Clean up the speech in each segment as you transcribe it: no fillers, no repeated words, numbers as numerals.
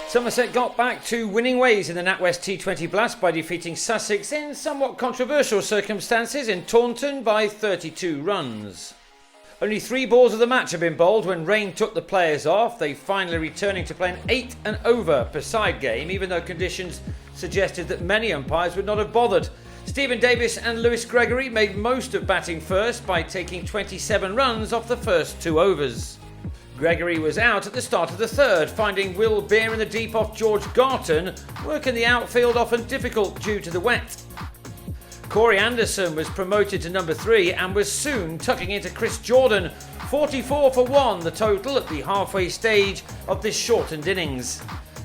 Somerset got back to winning ways in the NatWest T20 Blast by defeating Sussex in somewhat controversial circumstances in Taunton by 32 runs. Only 3 balls of the match have been bowled when rain took the players off, they finally returning to play an 8 and over per side game, even though conditions suggested that many umpires would not have bothered. Stephen Davis and Lewis Gregory made most of batting first by taking 27 runs off the first 2 overs. Gregory was out at the start of the third, finding Will Beer in the deep off George Garton, work in the outfield often difficult due to the wet. Corey Anderson was promoted to number 3 and was soon tucking into Chris Jordan, 44 for 1 the total at the halfway stage of this shortened innings.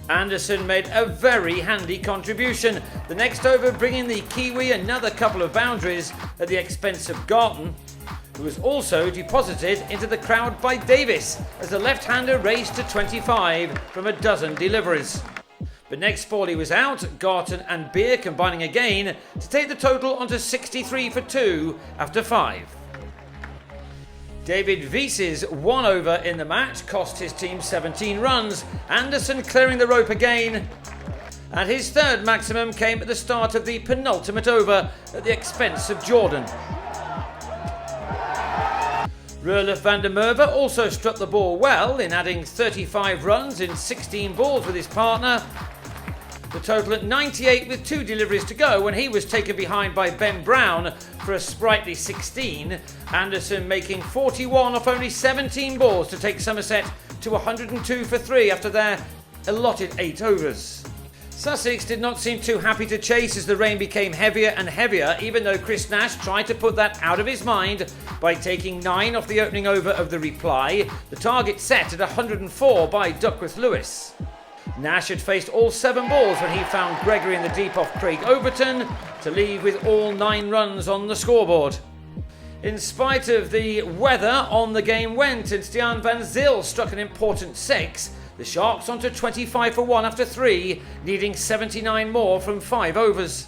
Anderson made a very handy contribution, the next over bringing the Kiwi another couple of boundaries at the expense of Garton, who was also deposited into the crowd by Davis as the left-hander raced to 25 from a dozen deliveries. But next ball he was out, Garton and Beer combining again to take the total onto 63 for 2 after 5. David Wies's 1 over in the match cost his team 17 runs, Anderson clearing the rope again, and his third maximum came at the start of the penultimate over at the expense of Jordan. Roelof van der Merwe also struck the ball well in adding 35 runs in 16 balls with his partner. The total at 98 with 2 deliveries to go when he was taken behind by Ben Brown for a sprightly 16. Anderson making 41 off only 17 balls to take Somerset to 102 for 3 after their allotted 8 overs. Sussex did not seem too happy to chase as the rain became heavier and heavier, even though Chris Nash tried to put that out of his mind by taking 9 off the opening over of the reply, the target set at 104 by Duckworth Lewis. Nash had faced all 7 balls when he found Gregory in the deep off Craig Overton to leave with all 9 runs on the scoreboard. In spite of the weather, on the game went and Stiaan van Zyl struck an important 6. The Sharks onto 25 for 1 after 3, needing 79 more from 5 overs.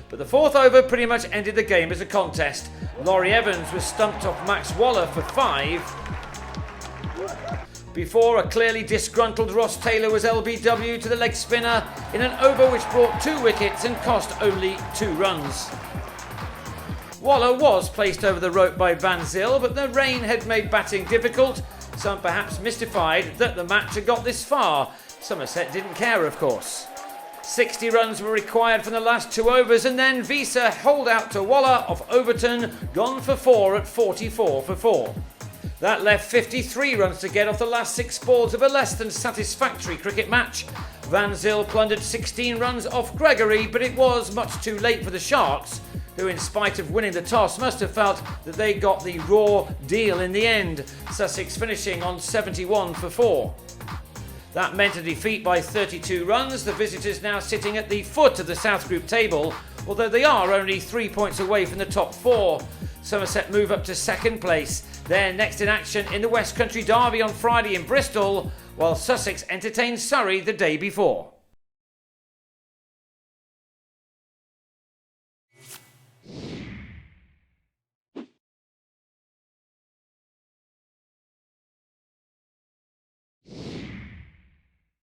But the 4th over pretty much ended the game as a contest. Laurie Evans was stumped off Max Waller for 5, before a clearly disgruntled Ross Taylor was LBW to the leg spinner in an over which brought 2 wickets and cost only 2 runs. Waller was placed over the rope by Van Zyl, but the rain had made batting difficult. Some perhaps mystified that the match had got this far. Somerset didn't care, of course. 60 runs were required from the last 2 overs, and then Wiese holed out to Waller off Overton, gone for 4 at 44 for 4. That left 53 runs to get off the last 6 balls of a less than satisfactory cricket match. Van Zyl plundered 16 runs off Gregory, but it was much too late for the Sharks, who in spite of winning the toss must have felt that they got the raw deal in the end, Sussex finishing on 71 for 4. That meant a defeat by 32 runs, the visitors now sitting at the foot of the South Group table, although they are only 3 points away from the top 4. Somerset move up to 2nd place. They're next in action in the West Country Derby on Friday in Bristol, while Sussex entertained Surrey the day before.